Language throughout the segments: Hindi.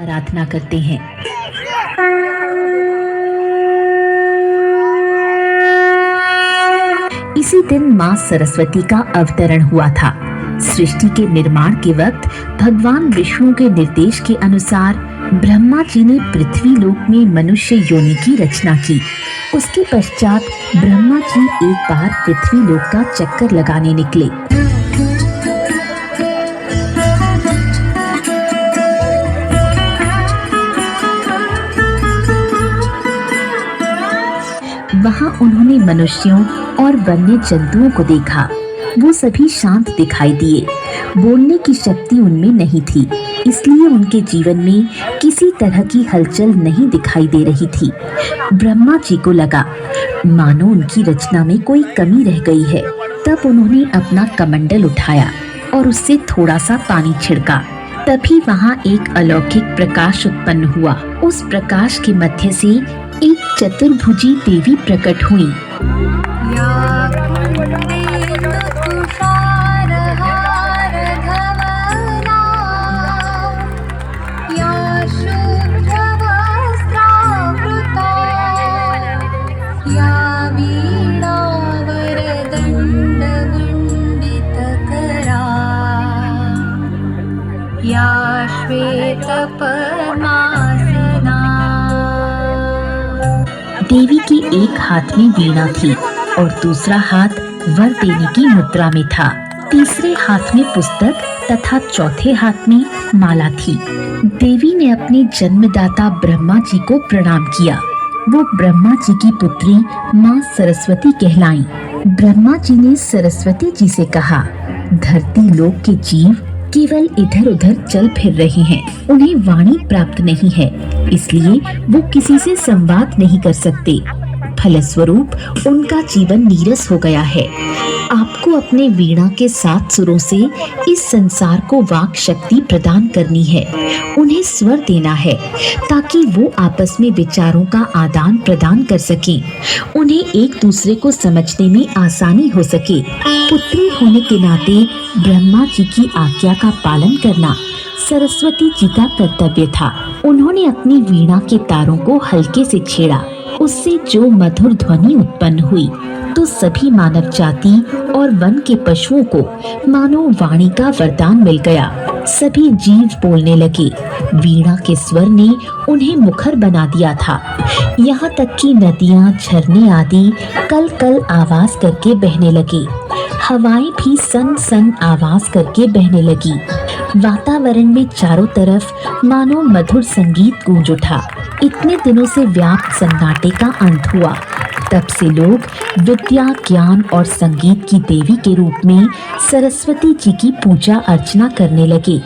आराधना करते हैं। इसी दिन मां सरस्वती का अवतरण हुआ था। सृष्टि के निर्माण के वक्त भगवान विष्णु के निर्देश के अनुसार ब्रह्मा जी ने पृथ्वी लोक में मनुष्य योनि की रचना की। उसके पश्चात ब्रह्मा जी एक बार पृथ्वी लोक का चक्कर लगाने निकले। वहां उन्होंने मनुष्यों और वन्य जंतुओं को देखा। वो सभी शांत दिखाई दिए। बोलने की शक्ति उनमें नहीं थी, इसलिए उनके जीवन में किसी तरह की हलचल नहीं दिखाई दे रही थी। ब्रह्मा जी को लगा मानो उनकी रचना में कोई कमी रह गई है। तब उन्होंने अपना कमंडल उठाया और उससे थोड़ा सा पानी छिड़का। तभी वहां एक अलौकिक प्रकाश उत्पन्न हुआ। उस प्रकाश के मध्य से एक चतुर्भुजी देवी प्रकट हुई। देवी के एक हाथ में वीणा थी और दूसरा हाथ वर देने की मुद्रा में था। तीसरे हाथ में पुस्तक तथा चौथे हाथ में माला थी। देवी ने अपने जन्मदाता ब्रह्मा जी को प्रणाम किया। वो ब्रह्मा जी की पुत्री मां सरस्वती कहलाईं। ब्रह्मा जी ने सरस्वती जी से कहा, धरती लोक के जीव केवल इधर उधर चल फिर रहे हैं। उन्हें वाणी प्राप्त नहीं है, इसलिए वो किसी से संवाद नहीं कर सकते। फलस्वरूप उनका जीवन नीरस हो गया है। आपको अपने वीणा के 7 सुरों से इस संसार को वाक शक्ति प्रदान करनी है। उन्हें स्वर देना है ताकि वो आपस में विचारों का आदान प्रदान कर सकें। उन्हें एक दूसरे को समझने में आसानी हो सके। पुत्री होने के नाते ब्रह्मा जी की आज्ञा का पालन करना सरस्वती जी का कर्तव्य था। उन्होंने अपनी वीणा के तारों को हल्के से छेड़ा। उससे जो मधुर ध्वनि उत्पन्न हुई तो सभी मानव जाति और वन के पशुओं को मानो वाणी का वरदान मिल गया। सभी जीव बोलने लगे। वीणा के स्वर ने उन्हें मुखर बना दिया था। यहाँ तक कि नदियाँ, झरने आदि कल कल आवाज करके बहने लगे। हवाएं भी सन सन आवाज करके बहने लगी। वातावरण में चारों तरफ मानो मधुर संगीत गूंज उठा। इतने दिनों से व्याप्त सन्नाटे का अंत हुआ। तब से लोग विद्या, ज्ञान और संगीत की देवी के रूप में सरस्वती जी की पूजा अर्चना करने लगे।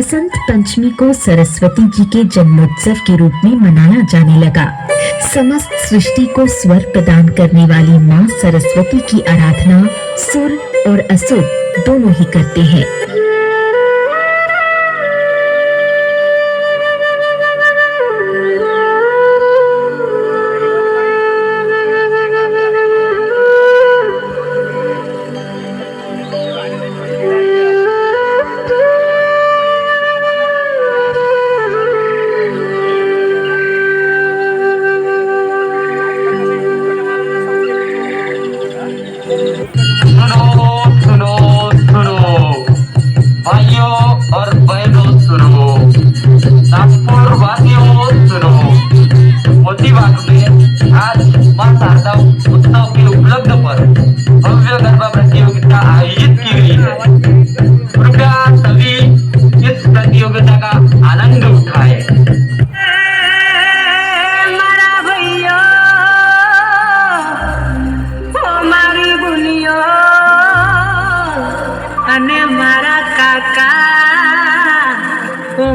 बसंत पंचमी को सरस्वती जी के जन्मोत्सव के रूप में मनाया जाने लगा। समस्त सृष्टि को स्वर प्रदान करने वाली माँ सरस्वती की आराधना सुर और असुर दोनों ही करते हैं।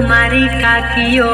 मारी काकियो